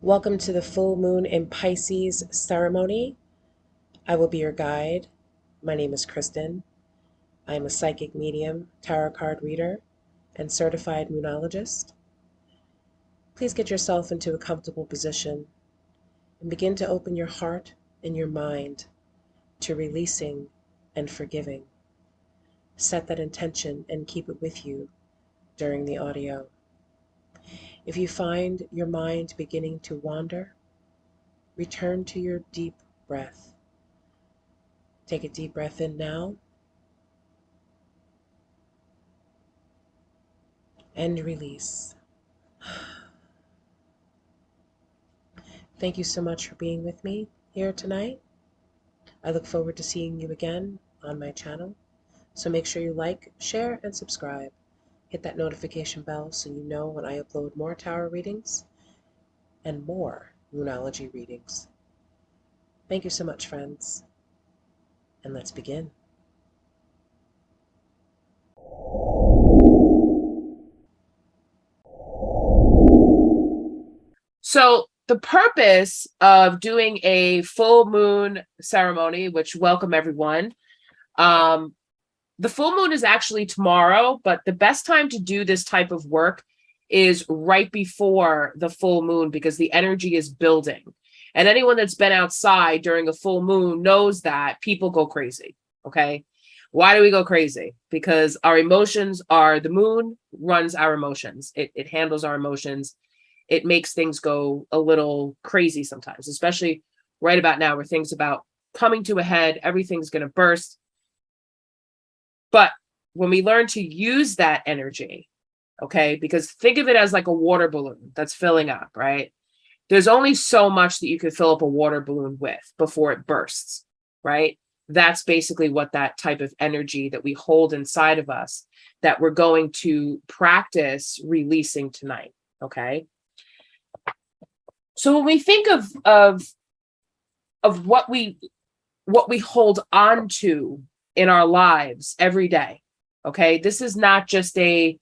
Welcome to the full moon in Pisces ceremony. I will be your guide. My name is Kristen. I am a psychic medium, tarot card reader, and certified moonologist. Please get yourself into a comfortable position and begin to open your heart and your mind to releasing and forgiving. Set that intention and keep it with you during the audio. If you find your mind beginning to wander, return to your deep breath. Take a deep breath in now and release. Thank you so much for being with me here tonight. I look forward to seeing you again on my channel. So make sure you like, share, and subscribe. Hit that notification bell so you know when I upload more tarot readings and more Moonology readings. Thank you so much, friends, and let's begin. So the purpose of doing a full moon ceremony, which welcome everyone. Um, the full moon is actually tomorrow, but the best time to do this type of work is right before the full moon because the energy is building. And anyone that's been outside during a full moon knows that people go crazy. Okay. Why do we go crazy? Because our emotions are the moon runs our emotions. It handles our emotions. It makes things go a little crazy sometimes, especially right about now where things about coming to a head, everything's going to burst. But when we learn to use that energy, okay, because think of it as like a water balloon that's filling up, right? There's only so much that you can fill up a water balloon with before it bursts, right? That's basically what that type of energy that we hold inside of us that we're going to practice releasing tonight, okay? So when we think of what we hold on to in our lives every day, okay, this is not just a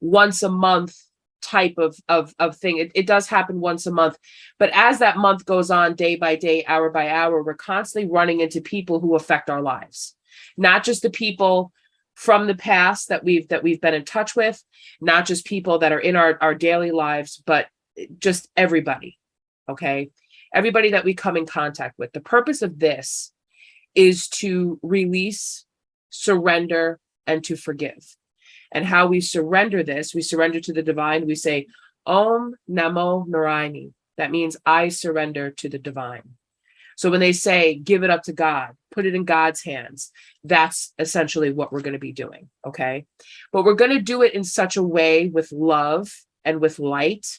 once a month type of thing. It does happen once a month, but as that month goes on, day by day, hour by hour, we're constantly running into people who affect our lives, not just the people from the past that we've been in touch with, not just people that are in our daily lives, but just everybody. Okay. Everybody that we come in contact with. The purpose of this is to release, surrender, and to forgive. And how we surrender this, we surrender to the divine. We say, Om Namo Narayani. That means I surrender to the divine. So when they say, give it up to God, put it in God's hands, that's essentially what we're going to be doing. Okay. But we're going to do it in such a way with love and with light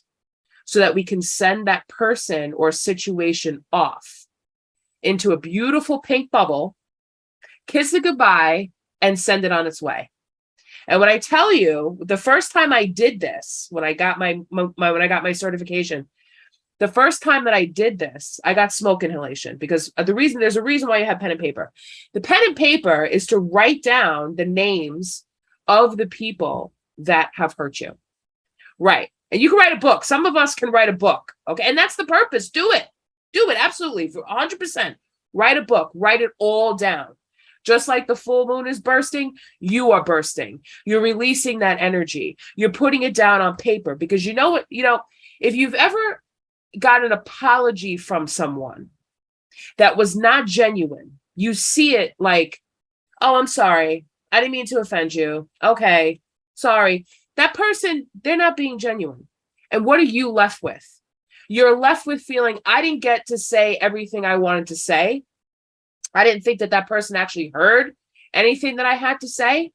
so that we can send that person or situation off into a beautiful pink bubble, kiss it goodbye, and send it on its way. And when I tell you, the first time I did this, when I got my certification, the first time that I did this, I got smoke inhalation because there's a reason why you have pen and paper. The pen and paper is to write down the names of the people that have hurt you. Right. And you can write a book. Some of us can write a book. Okay. And that's the purpose. Do it. Do it. Absolutely. For 100%. Write a book. Write it all down. Just like the full moon is bursting, you are bursting. You're releasing that energy. You're putting it down on paper because you know what, if you've ever got an apology from someone that was not genuine, you see it like, oh, I'm sorry. I didn't mean to offend you. Okay. Sorry. That person, they're not being genuine. And what are you left with? You're left with feeling, I didn't get to say everything I wanted to say. I didn't think that person actually heard anything that I had to say.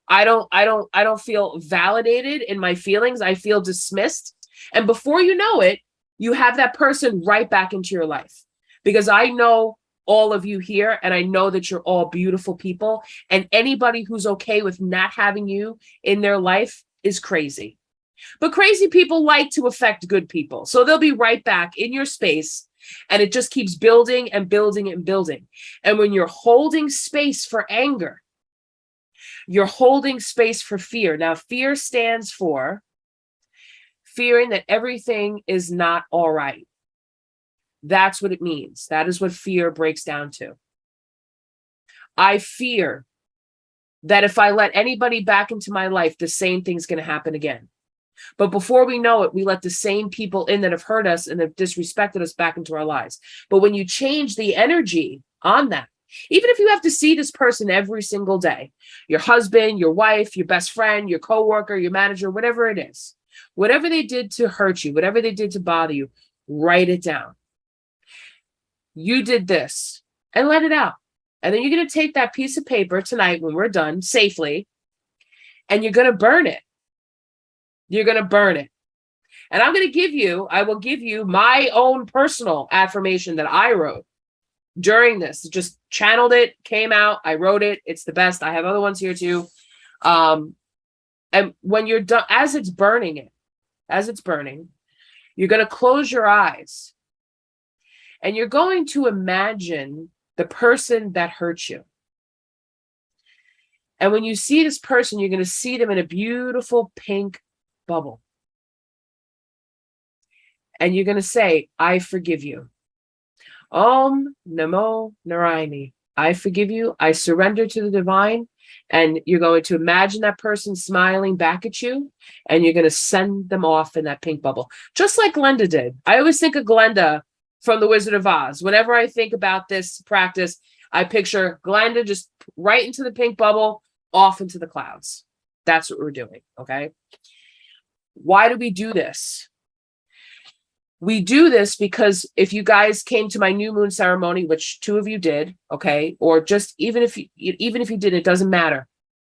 I don't feel validated in my feelings. I feel dismissed. And before you know it, you have that person right back into your life. Because I know all of you here, and I know that you're all beautiful people. And anybody who's okay with not having you in their life is crazy. But crazy people like to affect good people. So they'll be right back in your space. And it just keeps building and building and building. And when you're holding space for anger, you're holding space for fear. Now, fear stands for fearing that everything is not all right. That's what it means. That is what fear breaks down to. I fear that if I let anybody back into my life, the same thing's going to happen again. But before we know it, we let the same people in that have hurt us and have disrespected us back into our lives. But when you change the energy on that, even if you have to see this person every single day, your husband, your wife, your best friend, your coworker, your manager, whatever it is, whatever they did to hurt you, whatever they did to bother you, write it down. You did this, and let it out. And then you're going to take that piece of paper tonight when we're done safely, and you're going to burn it. You're going to burn it. And I will give you my own personal affirmation that I wrote during this. Just channeled it, came out, I wrote it. It's the best. I have other ones here too. And when you're done, as it's burning, you're going to close your eyes and you're going to imagine the person that hurt you. And when you see this person, you're going to see them in a beautiful pink bubble. And you're going to say, I forgive you. Om Namo Narayani. I forgive you. I surrender to the divine. And you're going to imagine that person smiling back at you. And you're going to send them off in that pink bubble. Just like Glenda did. I always think of Glenda from The Wizard of Oz. Whenever I think about this practice, I picture Glenda just right into the pink bubble, off into the clouds. That's what we're doing. Okay. Why do we do this? We do this because if you guys came to my new moon ceremony, which 2 of you did, okay, or just even if you did, it doesn't matter.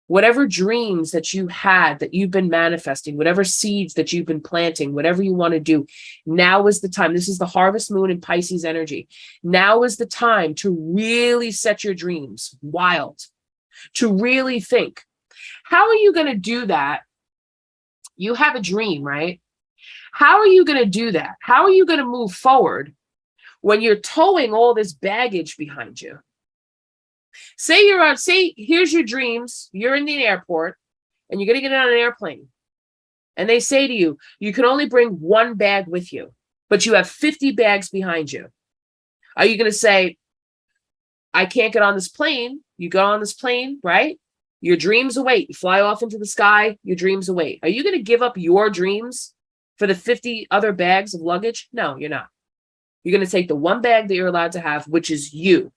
Whatever dreams that you had that you've been manifesting, whatever seeds that you've been planting, whatever you want to do, now is the time. This is the harvest moon in Pisces energy. Now is the time to really set your dreams wild, to really think. How are you going to do that? You have a dream, right? How are you going to do that? How are you going to move forward when you're towing all this baggage behind you? Say here's your dreams. You're in the airport and you're going to get on an airplane. And they say to you, you can only bring 1 bag with you, but you have 50 bags behind you. Are you going to say, I can't get on this plane? You go on this plane, right? Your dreams await. You fly off into the sky. Your dreams await. Are you going to give up your dreams for the 50 other bags of luggage? No, you're not. You're going to take the 1 bag that you're allowed to have, which is you.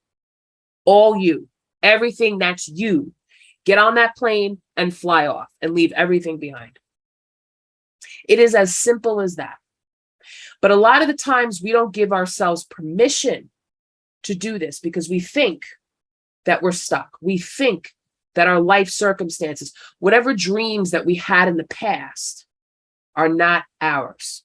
All you. Everything that's you. Get on that plane and fly off and leave everything behind. It is as simple as that. But a lot of the times we don't give ourselves permission to do this because we think that we're stuck. We think that our life circumstances, whatever dreams that we had in the past, are not ours.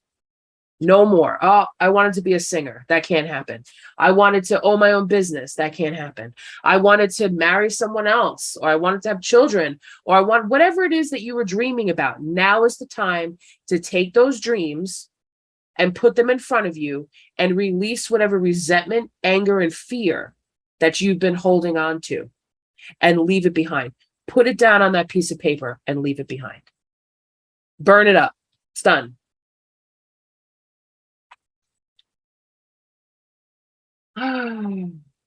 No more. Oh, I wanted to be a singer. That can't happen. I wanted to own my own business. That can't happen. I wanted to marry someone else, or I wanted to have children, or I want whatever it is that you were dreaming about. Now is the time to take those dreams and put them in front of you and release whatever resentment, anger, and fear that you've been holding on to and leave it behind. Put it down on that piece of paper and leave it behind. Burn it up. It's done.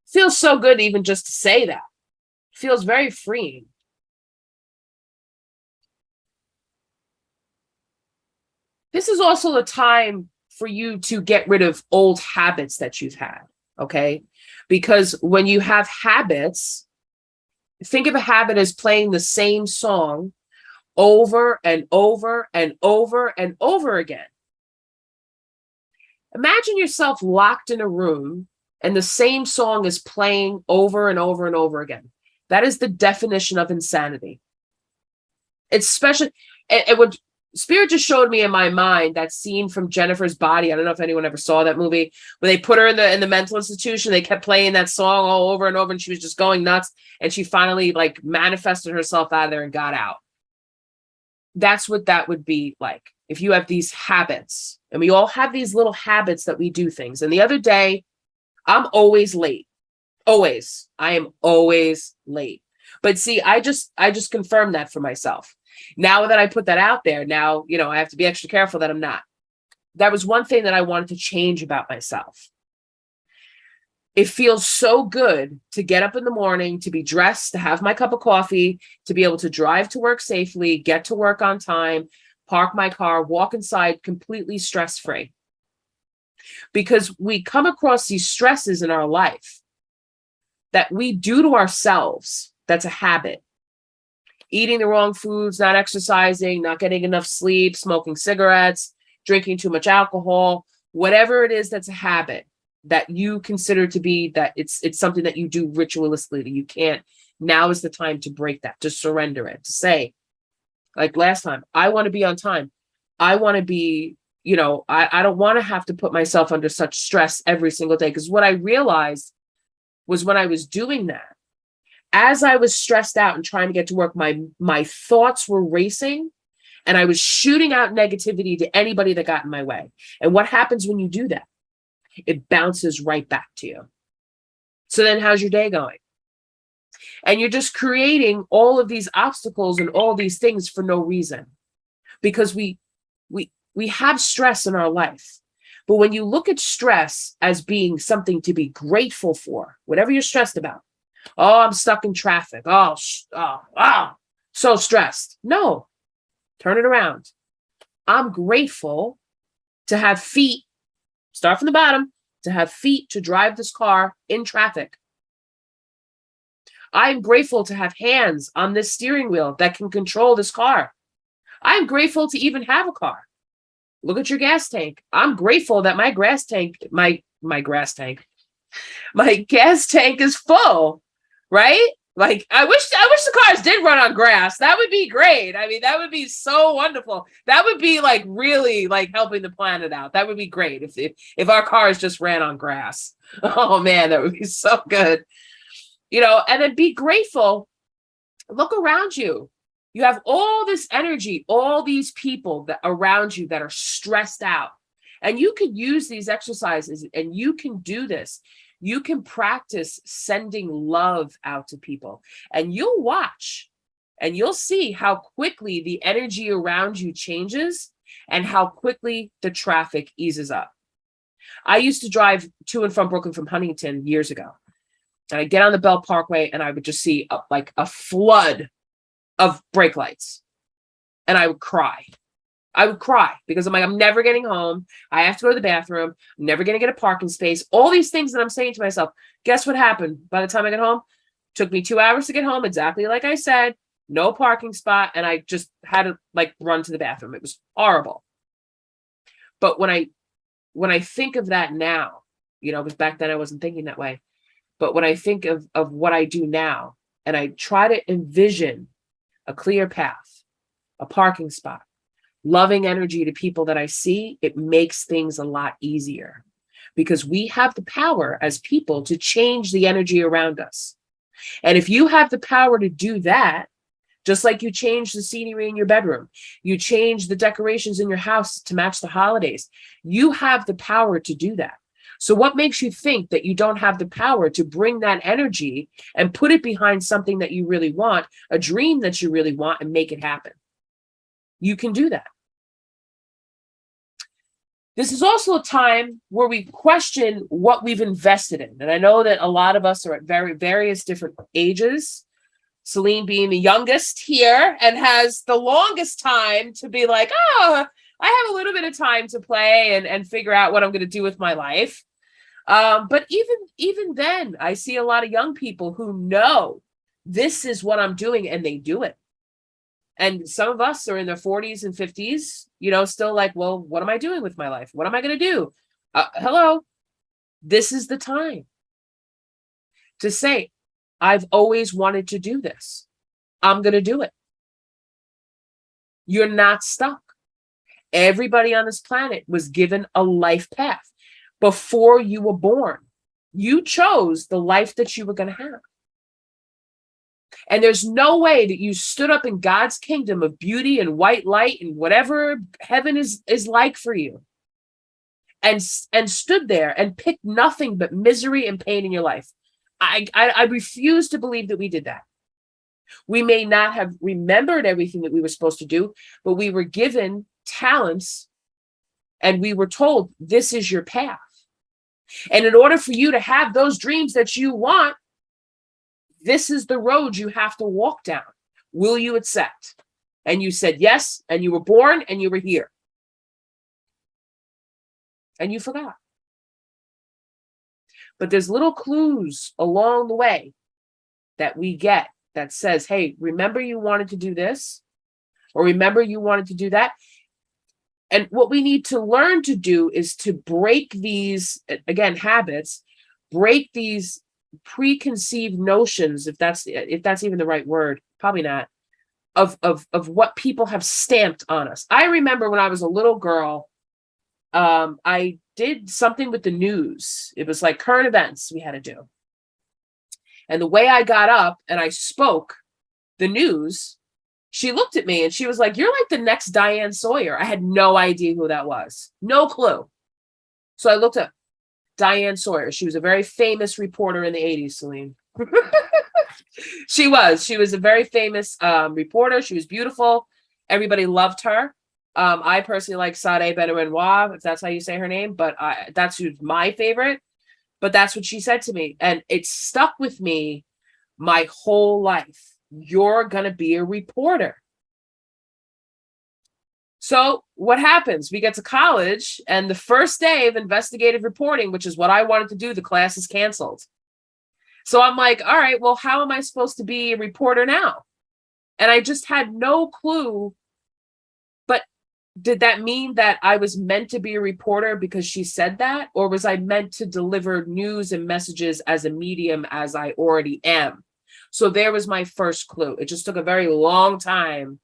Feels so good even just to say that. Feels very freeing. This is also a time for you to get rid of old habits that you've had, okay? Because when you have habits, think of a habit as playing the same song over and over and over and over again. Imagine yourself locked in a room and the same song is playing over and over and over again. That is the definition of insanity. It's special. It would Spirit just showed me in my mind that scene from Jennifer's Body. I don't know if anyone ever saw that movie, where they put her in the mental institution. They kept playing that song all over and over, and she was just going nuts. And she finally like manifested herself out of there and got out. That's what that would be like if you have these habits. And we all have these little habits that we do things. And the other day, I'm always late. Always. I am always late. But see, I just confirmed that for myself. Now that I put that out there, now, I have to be extra careful that I'm not. That was one thing that I wanted to change about myself. It feels so good to get up in the morning, to be dressed, to have my cup of coffee, to be able to drive to work safely, get to work on time, park my car, walk inside completely stress-free. Because we come across these stresses in our life that we do to ourselves. That's a habit. Eating the wrong foods, not exercising, not getting enough sleep, smoking cigarettes, drinking too much alcohol, whatever it is that's a habit that you consider to be that it's something that you do ritualistically, that you can't. Now is the time to break that, to surrender it, to say, like last time, I want to be on time. I want to be, I don't want to have to put myself under such stress every single day. Because what I realized was when I was doing that, as I was stressed out and trying to get to work, my thoughts were racing and I was shooting out negativity to anybody that got in my way. And what happens when you do that? It bounces right back to you. So then how's your day going? And you're just creating all of these obstacles and all these things for no reason, because we have stress in our life. But when you look at stress as being something to be grateful for, whatever you're stressed about, oh, I'm stuck in traffic. So stressed. No, turn it around. I'm grateful to have feet, start from the bottom, to have feet to drive this car in traffic. I'm grateful to have hands on this steering wheel that can control this car. I'm grateful to even have a car. Look at your gas tank. I'm grateful that my gas tank is full, right? Like I wish the cars did run on grass. That would be great. I mean, that would be so wonderful. That would be like really like helping the planet out. That would be great if our cars just ran on grass. Oh man, that would be so good. And then be grateful. Look around you. You have all this energy, all these people that around you that are stressed out. And you can use these exercises and you can do this. You can practice sending love out to people, and you'll watch and you'll see how quickly the energy around you changes and how quickly the traffic eases up. I used to drive to and from Brooklyn from Huntington years ago. And I'd get on the Bell Parkway and I would just see like a flood of brake lights. And I would cry. Because I'm like, I'm never getting home. I have to go to the bathroom. I'm never going to get a parking space. All these things that I'm saying to myself. Guess what happened by the time I get home? Took me 2 hours to get home, exactly like I said. No parking spot. And I just had to like run to the bathroom. It was horrible. But when I think of that now, because back then I wasn't thinking that way. But when I think of what I do now, and I try to envision a clear path, a parking spot, loving energy to people that I see, it makes things a lot easier, because we have the power as people to change the energy around us. And if you have the power to do that, just like you change the scenery in your bedroom, you change the decorations in your house to match the holidays, you have the power to do that. So what makes you think that you don't have the power to bring that energy and put it behind something that you really want, a dream that you really want, and make it happen? You can do that. This is also a time where we question what we've invested in. And I know that a lot of us are at various different ages. Celine being the youngest here and has the longest time to be like, oh, I have a little bit of time to play and figure out what I'm going to do with my life. But even then, I see a lot of young people who know this is what I'm doing, and they do it. And some of us are in their 40s and 50s, still like, well, what am I doing with my life? What am I going to do? Hello, this is the time to say, I've always wanted to do this. I'm going to do it. You're not stuck. Everybody on this planet was given a life path. Before you were born, you chose the life that you were going to have. And there's no way that you stood up in God's kingdom of beauty and white light and whatever heaven is like for you, and stood there and picked nothing but misery and pain in your life. I refuse to believe that we did that. We may not have remembered everything that we were supposed to do, but we were given talents and we were told, this is your path. And in order for you to have those dreams that you want, this is the road you have to walk down. Will you accept? And you said yes, and you were born, and you were here. And you forgot. But there's little clues along the way that we get that says, hey, remember you wanted to do this, or remember you wanted to do that. And what we need to learn to do is to break these, again, habits, break these preconceived notions, if that's even the right word, probably not, of what people have stamped on us. I remember when I was a little girl, I did something with the news. It was like current events we had to do. And the way I got up and I spoke the news, she looked at me and she was like, you're like the next Diane Sawyer. I had no idea who that was. No clue. So I looked up Diane Sawyer. She was a very famous reporter in the 80s, Celine. She was a very famous reporter. She was beautiful. Everybody loved her. I personally like Sade Benouinois, if that's how you say her name, but that's who's my favorite. But that's what she said to me. And it stuck with me my whole life. You're going to be a reporter. So what happens? We get to college, and the first day of investigative reporting, which is what I wanted to do, the class is canceled. So I'm like, all right, well, how am I supposed to be a reporter now? And I just had no clue. But did that mean that I was meant to be a reporter because she said that? Or was I meant to deliver news and messages as a medium as I already am? So there was my first clue. It just took a very long time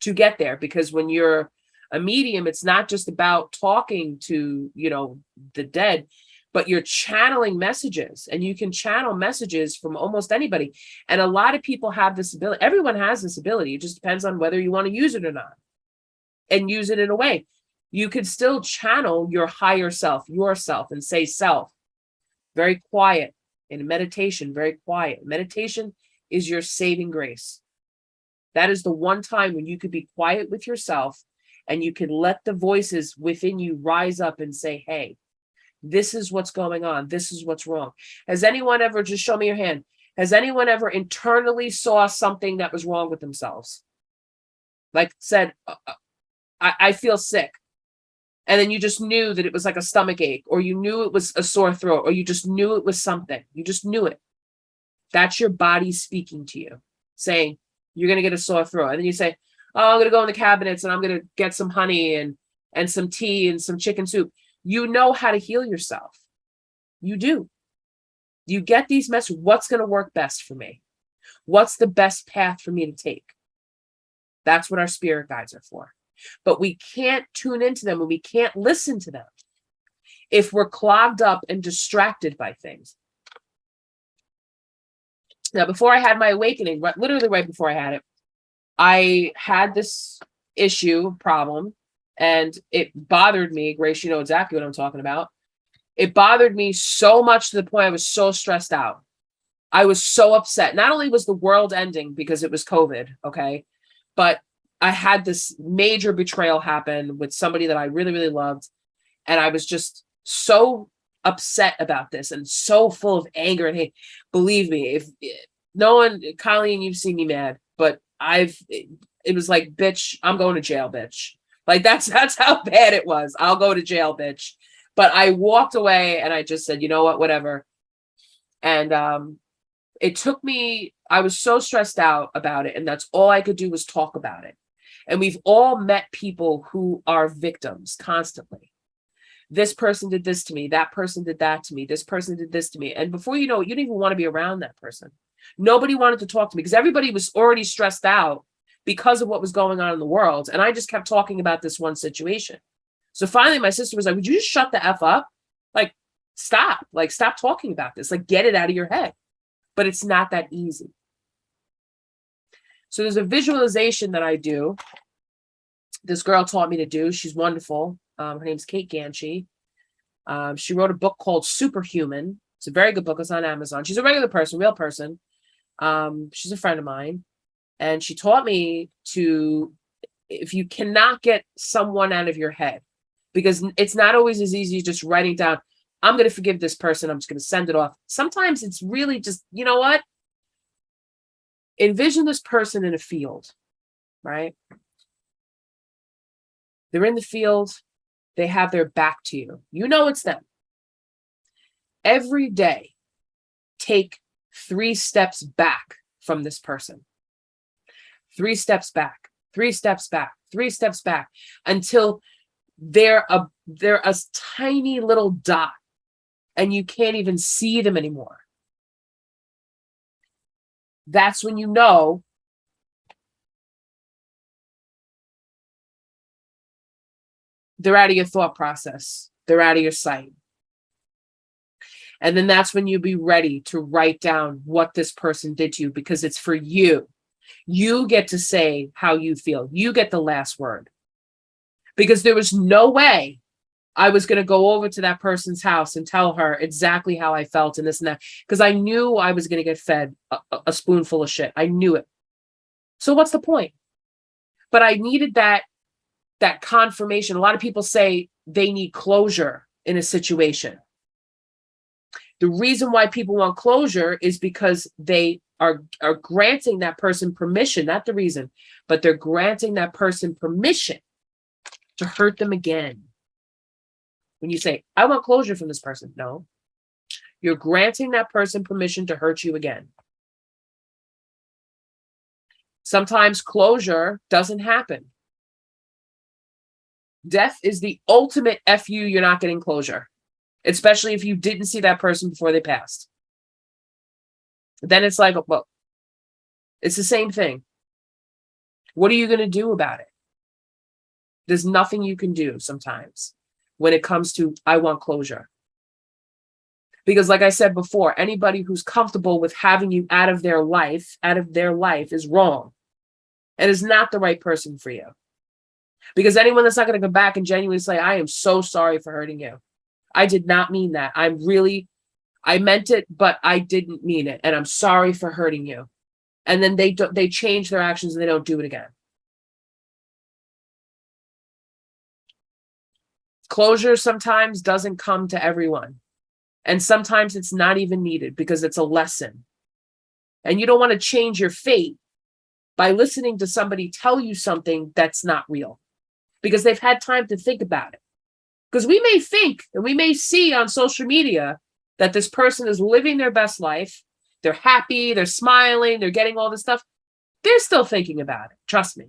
to get there, because when you're a medium, it's not just about talking to, the dead, but you're channeling messages, and you can channel messages from almost anybody. And a lot of people have this ability. Everyone has this ability. It just depends on whether you want to use it or not, and use it in a way. You could still channel your higher self, yourself, and say self. Very quiet. In meditation, very quiet. Meditation is your saving grace. That is the one time when you could be quiet with yourself and you can let the voices within you rise up and say, hey, this is what's going on. This is what's wrong. Has anyone ever, just show me your hand, has anyone ever internally saw something that was wrong with themselves? Like said, I feel sick. And then you just knew that it was like a stomach ache, or you knew it was a sore throat, or you just knew it was something. You just knew it. That's your body speaking to you, saying, you're going to get a sore throat. And then you say, oh, I'm going to go in the cabinets and I'm going to get some honey and some tea and some chicken soup. You know how to heal yourself. You do. You get these messages. What's going to work best for me? What's the best path for me to take? That's what our spirit guides are for. But we can't tune into them, and we can't listen to them if we're clogged up and distracted by things. Now, before I had my awakening, literally right before I had this problem, and it bothered me. Grace, you know exactly what I'm talking about. It bothered me so much to the point I was so stressed out. I was so upset. Not only was the world ending because it was COVID, okay, but I had this major betrayal happen with somebody that I really, really loved. And I was just so upset about this and so full of anger and hate. Believe me, if no one, Colleen, you've seen me mad, but it was like, bitch, I'm going to jail, bitch. Like that's how bad it was. I'll go to jail, bitch. But I walked away and I just said, you know what, whatever. And it took me, I was so stressed out about it. And that's all I could do was talk about it. And we've all met people who are victims constantly. This person did this to me. That person did that to me. This person did this to me. And before you know it, you didn't even want to be around that person. Nobody wanted to talk to me because everybody was already stressed out because of what was going on in the world. And I just kept talking about this one situation. So finally, my sister was like, would you just shut the F up? Like, stop talking about this. Like, get it out of your head. But it's not that easy. So there's a visualization that I do. This girl taught me to do. She's wonderful. Her name's Kate Ganchi. She wrote a book called Superhuman. It's a very good book. It's on Amazon. She's a regular person, real person. She's a friend of mine. And she taught me to, if you cannot get someone out of your head, because it's not always as easy as just writing down, I'm going to forgive this person. I'm just going to send it off. Sometimes it's really just, you know what? Envision this person in a field, right? They're in the field. They have their back to you. You know it's them. Every day, take 3 steps back from this person. 3 steps back, 3 steps back, 3 steps back, until they're a tiny little dot and you can't even see them anymore. That's when you know they're out of your thought process. They're out of your sight. And then that's when you be ready to write down what this person did to you, because it's for you. You get to say how you feel. You get the last word. Because there was no way I was going to go over to that person's house and tell her exactly how I felt and this and that, because I knew I was going to get fed a spoonful of shit. I knew it. So what's the point? But I needed that confirmation. A lot of people say they need closure in a situation. The reason why people want closure is because they are granting that person permission, not the reason, but they're granting that person permission to hurt them again. When you say, I want closure from this person, no, you're granting that person permission to hurt you again. Sometimes closure doesn't happen. Death is the ultimate F you, you're not getting closure, especially if you didn't see that person before they passed. Then it's like, well, it's the same thing. What are you going to do about it? There's nothing you can do sometimes when it comes to, I want closure. Because like I said before, anybody who's comfortable with having you out of their life is wrong and is not the right person for you. Because anyone that's not going to come back and genuinely say, I am so sorry for hurting you. I did not mean that. I meant it, but I didn't mean it. And I'm sorry for hurting you. And then they change their actions and they don't do it again. Closure sometimes doesn't come to everyone. And sometimes it's not even needed because it's a lesson. And you don't want to change your fate by listening to somebody tell you something that's not real, because they've had time to think about it. Because we may think and we may see on social media that this person is living their best life. They're happy, they're smiling, they're getting all this stuff. They're still thinking about it. Trust me.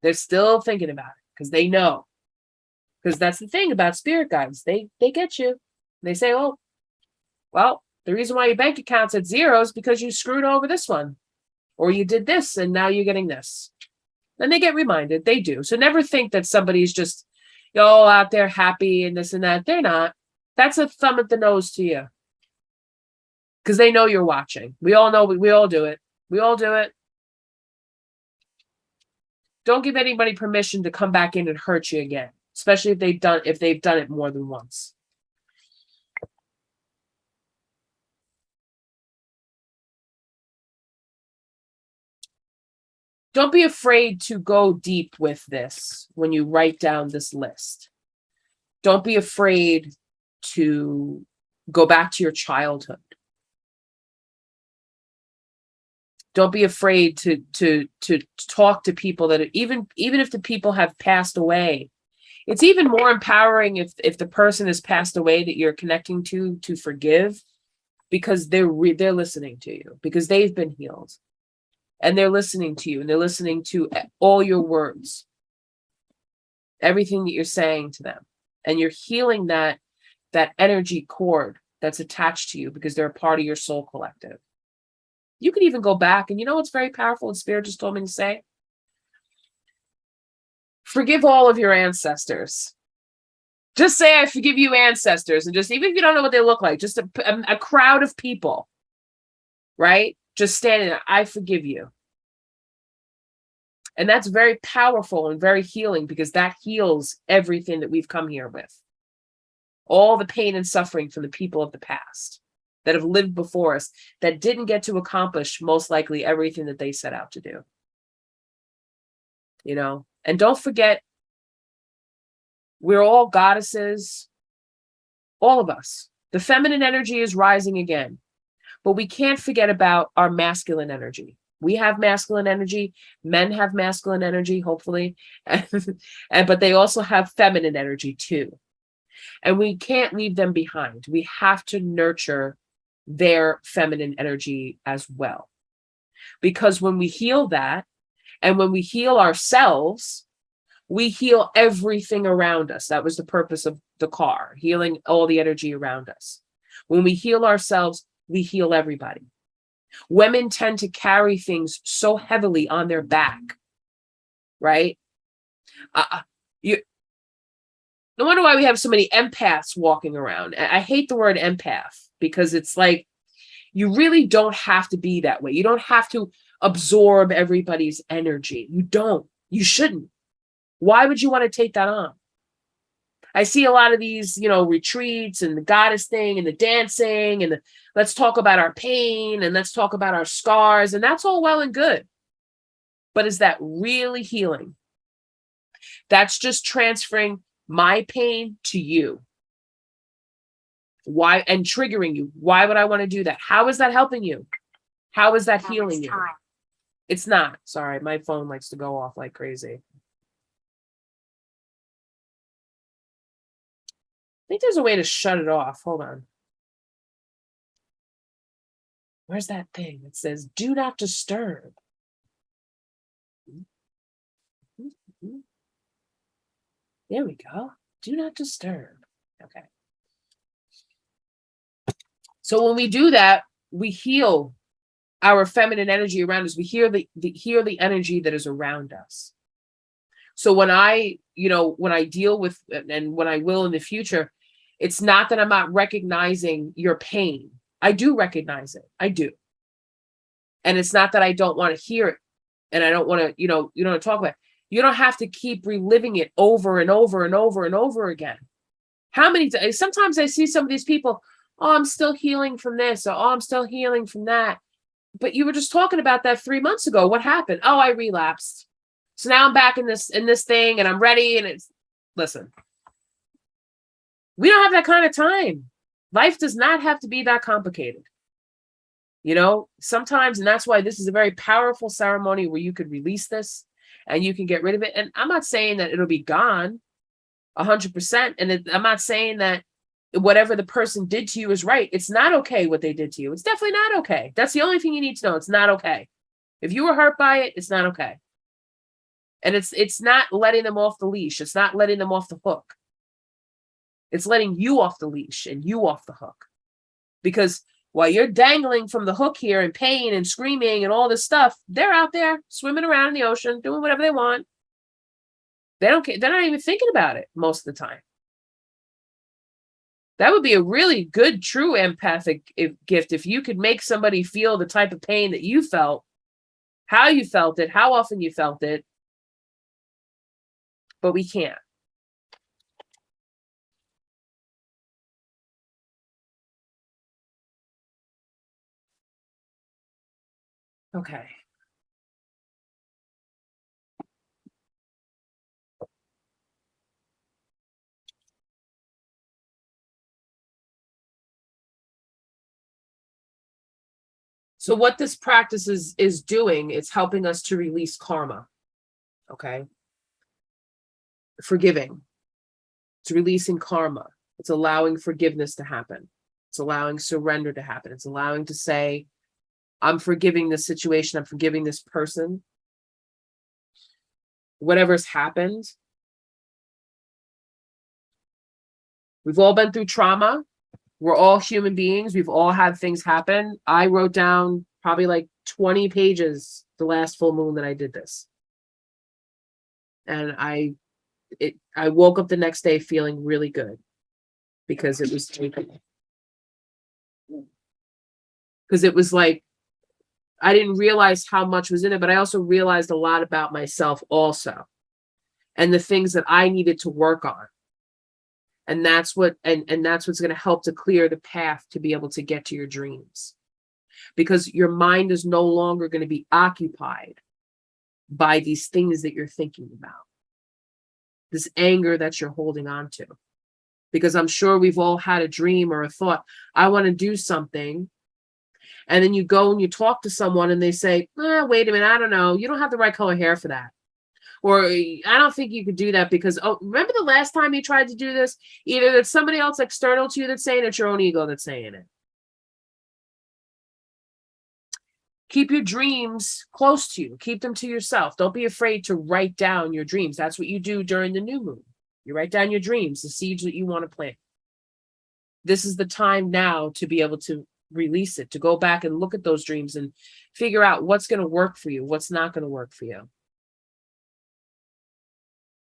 They're still thinking about it because they know. Because that's the thing about spirit guides. They get you. They say, oh, well, the reason why your bank account's at zero is because you screwed over this one. Or you did this and now you're getting this. And they get reminded. They do. So never think that somebody's just, out there happy and this and that. They're not. That's a thumb at the nose to you. Because they know you're watching. We all know. We all do it. We all do it. Don't give anybody permission to come back in and hurt you again, especially if they've done it more than once. Don't be afraid to go deep with this when you write down this list. Don't be afraid to go back to your childhood. Don't be afraid to talk to people that even if the people have passed away. It's even more empowering if the person has passed away that you're connecting to forgive, because they're listening to you, because they've been healed. And they're listening to you, and they're listening to all your words, everything that you're saying to them. And you're healing that energy cord that's attached to you because they're a part of your soul collective. You can even go back, and you know what's very powerful, and Spirit just told me to say? Forgive all of your ancestors. Just say, I forgive you, ancestors. And just, even if you don't know what they look like, just a crowd of people, right? Just standing there, I forgive you. And that's very powerful and very healing, because that heals everything that we've come here with. All the pain and suffering from the people of the past that have lived before us, that didn't get to accomplish most likely everything that they set out to do. And don't forget, we're all goddesses. all of us. The feminine energy is rising again, but we can't forget about our masculine energy. We have masculine energy. Men have masculine energy, hopefully, but they also have feminine energy too. And we can't leave them behind. We have to nurture their feminine energy as well. Because when we heal that, and when we heal ourselves, we heal everything around us. That was the purpose of the car, healing all the energy around us. When we heal ourselves, we heal everybody. Women tend to carry things so heavily on their back, right? You no wonder why we have so many empaths walking around. I hate the word empath because it's like, you really don't have to be that way. You don't have to absorb everybody's energy. You don't. You shouldn't. Why would you want to take that on? I see a lot of these, retreats and the goddess thing and the dancing and let's talk about our pain and let's talk about our scars. And that's all well and good. But is that really healing? That's just transferring my pain to you. Why? And triggering you. Why would I want to do that? How is that helping you? How is that healing you? It's not. Sorry, my phone likes to go off like crazy. I think there's a way to shut it off. Hold on. Where's that thing that says do not disturb? There we go. Do not disturb. Okay. So when we do that, we heal our feminine energy around us. We heal the energy that is around us. So when I deal with, and when I will in the future, it's not that I'm not recognizing your pain. I do recognize it. I do. And it's not that I don't want to hear it and I don't want to, you don't talk about it. You don't have to keep reliving it over and over and over and over again. How many times? Sometimes I see some of these people, oh, I'm still healing from this, or oh, I'm still healing from that. But you were just talking about that 3 months ago. What happened? Oh, I relapsed. So now I'm back in this thing and I'm ready. And listen, we don't have that kind of time. Life does not have to be that complicated. Sometimes, and that's why this is a very powerful ceremony where you could release this and you can get rid of it. And I'm not saying that it'll be gone 100%. And I'm not saying that whatever the person did to you is right. It's not okay what they did to you. It's definitely not okay. That's the only thing you need to know. It's not okay. If you were hurt by it, it's not okay. And it's not letting them off the leash. It's not letting them off the hook. It's letting you off the leash and you off the hook. Because while you're dangling from the hook here in pain and screaming and all this stuff, they're out there swimming around in the ocean, doing whatever they want. They don't care. They're not even thinking about it most of the time. That would be a really good, true empathic gift if you could make somebody feel the type of pain that you felt, how you felt it, how often you felt it. But we can't. Okay. So what this practice is doing, it's helping us to release karma. Okay. Forgiving. It's releasing karma. It's allowing forgiveness to happen. It's allowing surrender to happen. It's allowing to say, I'm forgiving this situation. I'm forgiving this person. Whatever's happened. We've all been through trauma. We're all human beings. We've all had things happen. I wrote down probably like 20 pages the last full moon that I did this. And I woke up the next day feeling really good because it was like, I didn't realize how much was in it, but I also realized a lot about myself also and the things that I needed to work on. And that's what, and that's what's going to help to clear the path to be able to get to your dreams, because your mind is no longer going to be occupied by these things that you're thinking about, this anger that you're holding on to. Because I'm sure we've all had a dream or a thought, I want to do something. And then you go and you talk to someone and they say, wait a minute, I don't know. You don't have the right color hair for that. Or I don't think you could do that because, oh, remember the last time you tried to do this? Either it's somebody else external to you that's saying it, it's your own ego that's saying it. Keep your dreams close to you. Keep them to yourself. Don't be afraid to write down your dreams. That's what you do during the new moon. You write down your dreams, the seeds that you want to plant. This is the time now to be able to release it, to go back and look at those dreams and figure out what's going to work for you, what's not going to work for you.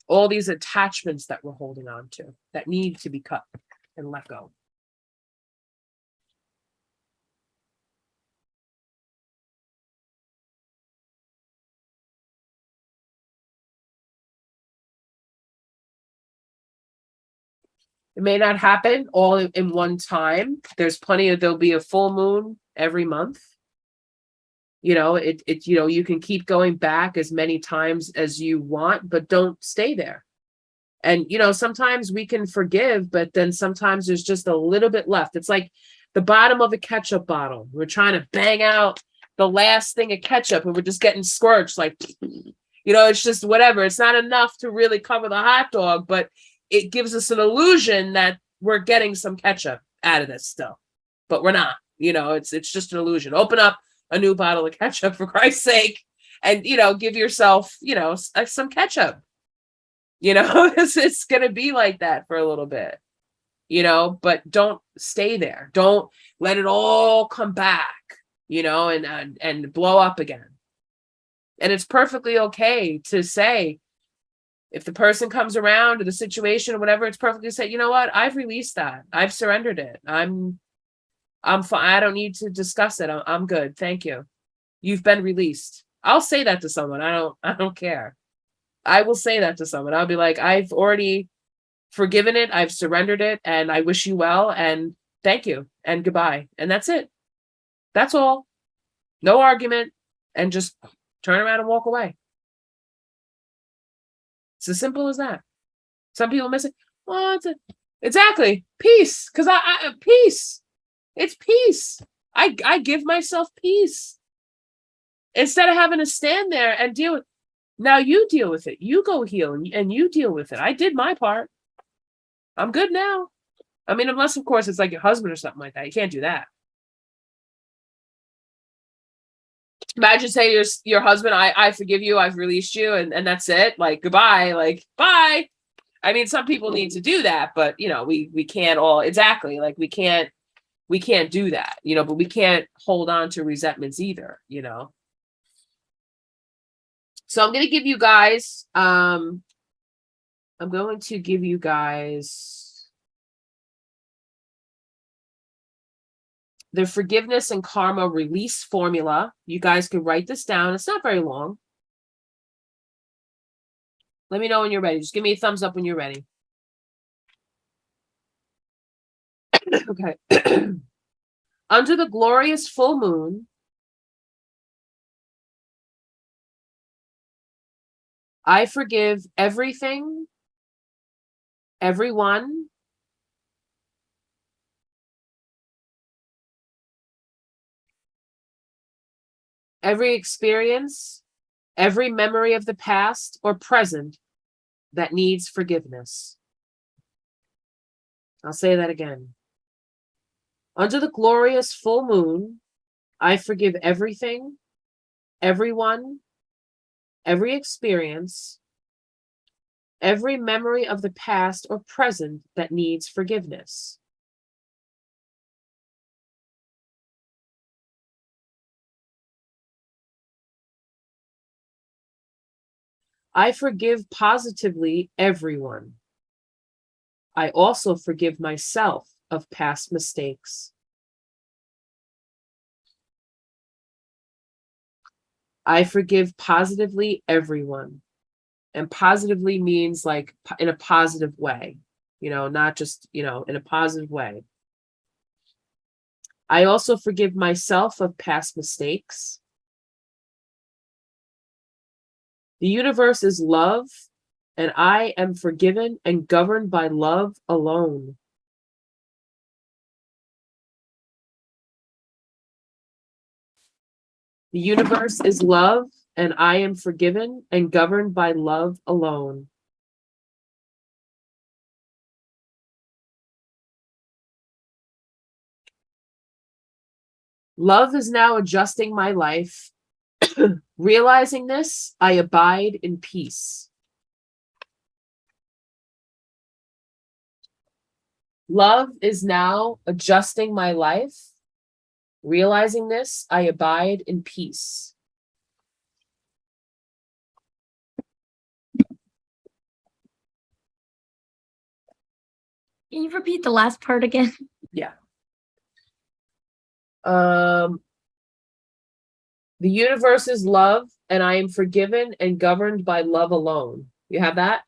All these attachments that we're holding on to that need to be cut and let go. It may not happen all in one time. There'll be a full moon every month. You can keep going back as many times as you want, but don't stay there. And, sometimes we can forgive, but then sometimes there's just a little bit left. It's like the bottom of a ketchup bottle. We're trying to bang out the last thing of ketchup and we're just getting squirched. Like, it's just whatever. It's not enough to really cover the hot dog, but it gives us an illusion that we're getting some ketchup out of this still, but we're not. It's just an illusion. Open up a new bottle of ketchup for Christ's sake, and give yourself some ketchup. It's gonna be like that for a little bit, but don't stay there. Don't let it all come back, and blow up again. And it's perfectly okay to say, if the person comes around or the situation or whatever, it's perfectly say, you know what, I've released that. I've surrendered it. I'm fine. I don't need to discuss it. I'm good. Thank you. You've been released. I'll say that to someone. I don't care. I will say that to someone. I'll be like, I've already forgiven it. I've surrendered it, and I wish you well, and thank you, and goodbye. And that's it. That's all. No argument, and just turn around and walk away. It's as simple as that. Some people miss it. Well, exactly. Peace. Because I peace. It's peace. I give myself peace. Instead of having to stand there and deal with. Now you deal with it. You go heal and you deal with it. I did my part. I'm good now. I mean, unless of course it's like your husband or something like that. You can't do that. Imagine say your husband, I forgive you, I've released you, and that's it. Like goodbye, like bye. I mean, some people need to do that, but we can't all exactly like we can't do that, but we can't hold on to resentments either, So I'm going to give you guys the forgiveness and karma release formula. You guys can write this down. It's not very long. Let me know when you're ready. Just give me a thumbs up when you're ready. Okay. Under the glorious full moon, I forgive everything, everyone, every experience, every memory of the past or present that needs forgiveness. I'll say that again. Under the glorious full moon, I forgive everything, everyone, every experience, every memory of the past or present that needs forgiveness. I forgive positively everyone. I also forgive myself of past mistakes. I forgive positively everyone. And positively means like in a positive way, not just, in a positive way. I also forgive myself of past mistakes. The universe is love, and I am forgiven and governed by love alone. The universe is love, and I am forgiven and governed by love alone. Love is now adjusting my life. Realizing this, I abide in peace. Love is now adjusting my life. Realizing this, I abide in peace. Can you repeat the last part again? Yeah. The universe is love, and I am forgiven and governed by love alone. You have that?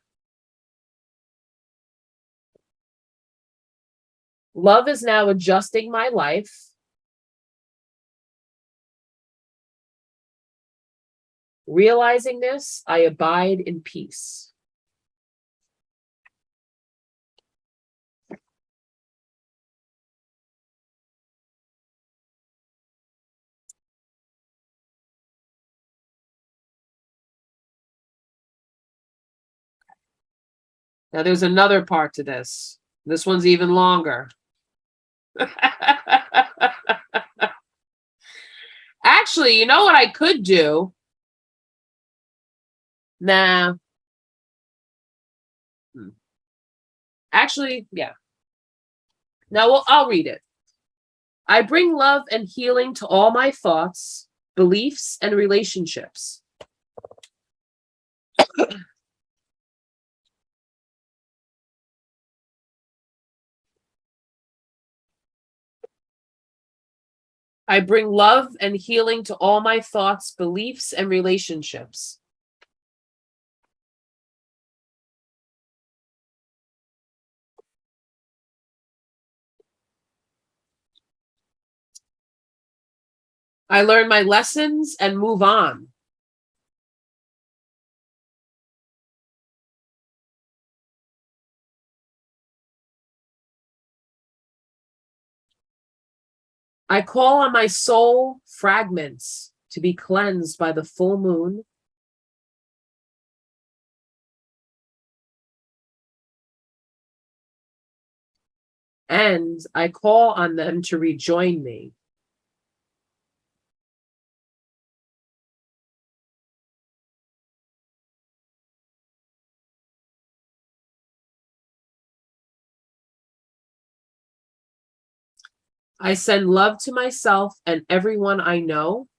Love is now adjusting my life. Realizing this, I abide in peace. Now there's another part to this. This one's even longer. Actually, you know what I could do? Nah. Actually, yeah. Now, well, I'll read it. I bring love and healing to all my thoughts, beliefs, and relationships. I bring love and healing to all my thoughts, beliefs, and relationships. I learn my lessons and move on. I call on my soul fragments to be cleansed by the full moon. And I call on them to rejoin me. I send love to myself and everyone I know.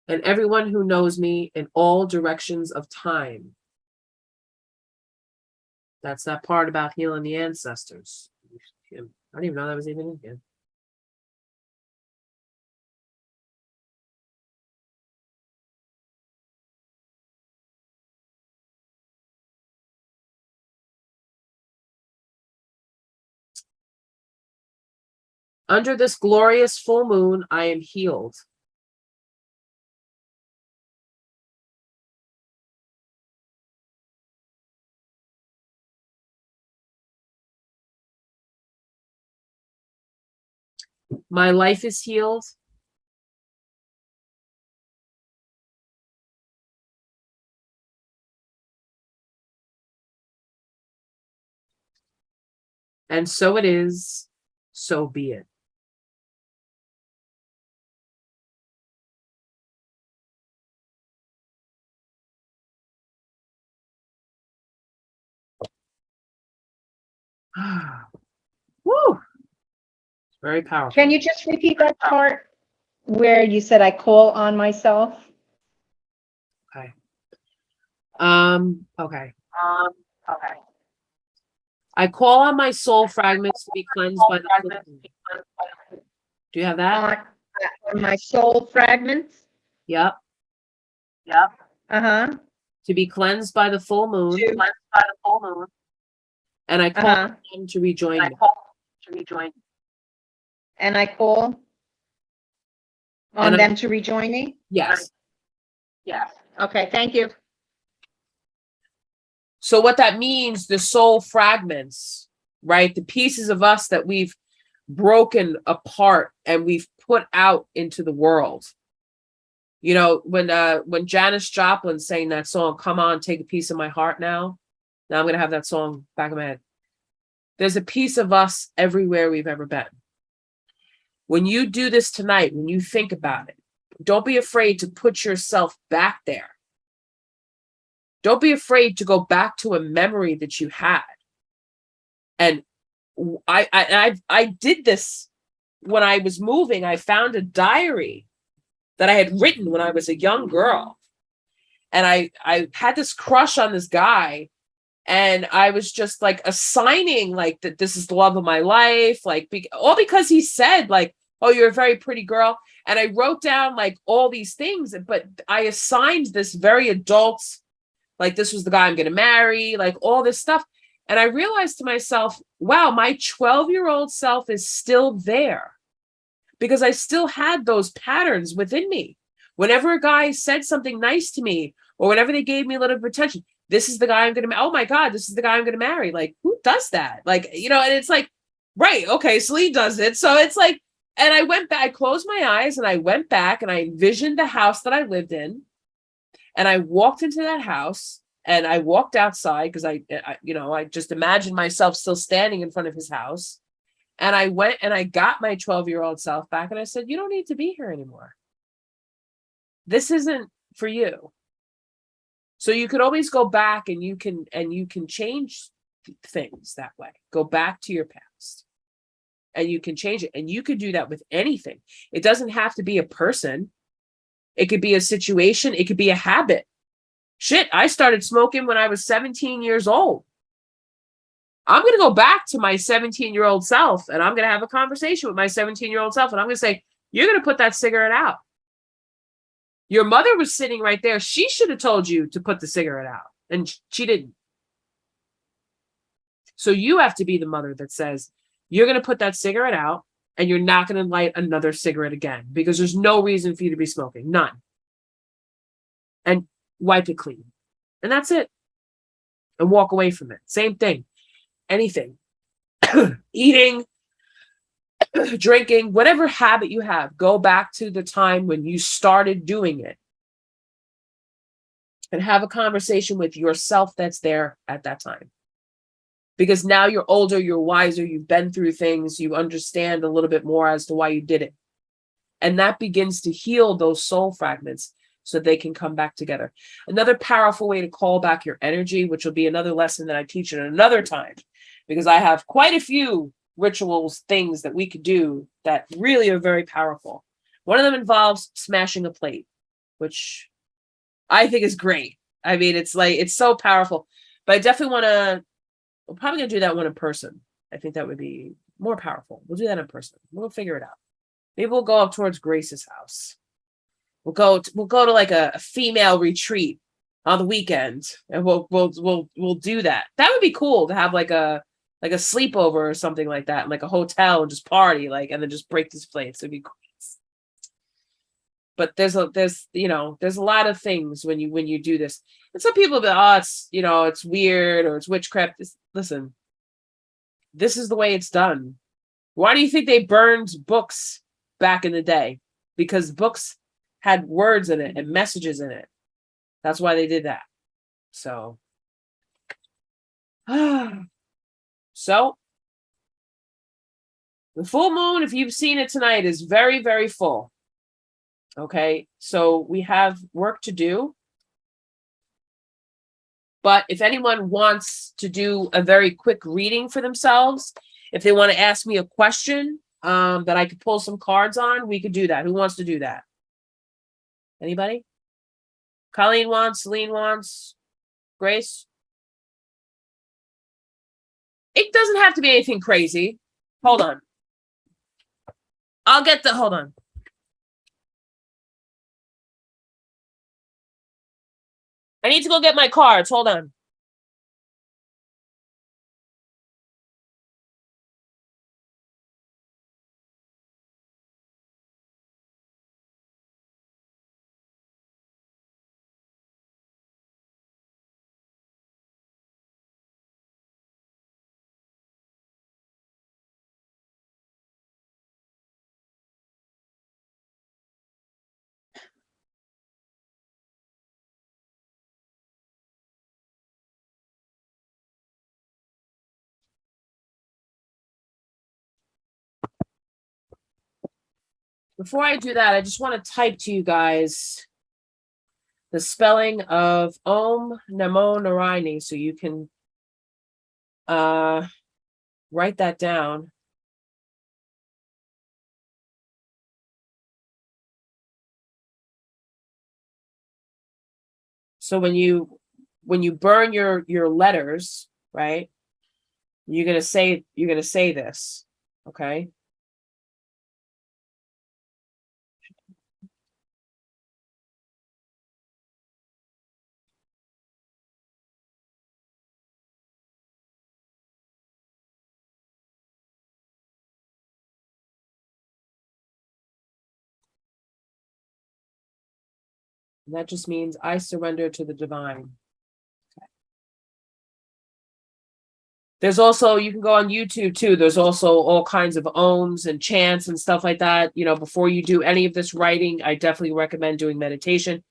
And everyone who knows me in all directions of time. That's that part about healing the ancestors. I don't even know that was even in here. Under this glorious full moon, I am healed. My life is healed. And so it is, so be it. Woo! Very powerful. Can you just repeat that part where you said I call on myself? Okay. Okay. Okay. I call on my soul fragments to be cleansed by the full moon. Do you have that? On my soul fragments? Yep. Uh-huh. To be cleansed by the full moon. And I call on them to rejoin me. And I call on And them to rejoin me? yes. Yes. Okay, thank you. So what that means, the soul fragments, right? The pieces of us that we've broken apart and we've put out into the world. You know, when Janis Joplin sang that song, "Come On, Take a Piece of My Heart Now." Now I'm gonna have that song back in my head. There's a piece of us everywhere we've ever been. When you do this tonight, when you think about it, don't be afraid to put yourself back there. Don't be afraid to go back to a memory that you had. And I did this when I was moving. I found a diary that I had written when I was a young girl. And I had this crush on this guy. And I was just like assigning like that this is the love of my life, like all because he said like, "Oh, you're a very pretty girl." And I wrote down like all these things, but I assigned this very adult, like this was the guy I'm going to marry, like all this stuff. And I realized to myself, wow, my 12-year-old self is still there because I still had those patterns within me. Whenever a guy said something nice to me or whenever they gave me a little bit of attention, this is the guy I'm going to, oh my God, this is the guy I'm going to marry. Like, who does that? Like, you know, and it's like, right, okay, so he does it. So it's like, and I went back, I closed my eyes and I went back and I envisioned the house that I lived in. And I walked into that house and I walked outside because I just imagined myself still standing in front of his house. And I went and I got my 12-year-old self back and I said, you don't need to be here anymore. This isn't for you. So you could always go back and you can change things that way. Go back to your past and you can change it. And you could do that with anything. It doesn't have to be a person. It could be a situation. It could be a habit. Shit, I started smoking when I was 17 years old. I'm going to go back to my 17-year-old self and I'm going to have a conversation with my 17-year-old self. And I'm going to say, you're going to put that cigarette out. Your mother was sitting right there. She should have told you to put the cigarette out. And she didn't. So you have to be the mother that says, you're going to put that cigarette out and you're not going to light another cigarette again because there's no reason for you to be smoking. None. And wipe it clean. And that's it. And walk away from it. Same thing. Anything. Eating, drinking, whatever habit you have, go back to the time when you started doing it and have a conversation with yourself that's there at that time. Because now you're older, you're wiser, you've been through things, you understand a little bit more as to why you did it. And that begins to heal those soul fragments so they can come back together. Another powerful way to call back your energy, which will be another lesson that I teach at another time, because I have quite a few rituals, things that we could do that really are very powerful. One of them involves smashing a plate, which I think is great. I mean, it's like, it's so powerful, but I definitely want to, we're probably going to do that one in person. I think that would be more powerful. We'll do that in person. We'll figure it out. Maybe we'll go up towards Grace's house. We'll go to like a female retreat on the weekend, and we'll do that. That would be cool to have like a sleepover or something like that, like a hotel and just party, like, and then just break these plates. It'd be cool. But there's a lot of things when you do this. And some people be, oh, it's weird or it's witchcraft. Listen, this is the way it's done. Why do you think they burned books back in the day? Because books had words in it and messages in it. That's why they did that. So so the full moon, if you've seen it tonight, is very, very full. Okay, so we have work to do. But if anyone wants to do a very quick reading for themselves, if they want to ask me a question that I could pull some cards on, we could do that. Who wants to do that? Anybody? Colleen wants, Celine wants, Grace? It doesn't have to be anything crazy. Hold on. Hold on. I need to go get my cards. Hold on. Before I do that, I just want to type to you guys the spelling of Om Namo Narayani so you can write that down. So when you burn your letters, right? You're gonna say this, okay? And that just means I surrender to the divine. There's also, you can go on YouTube too. There's also all kinds of ohms and chants and stuff like that. You know, before you do any of this writing, I definitely recommend doing meditation.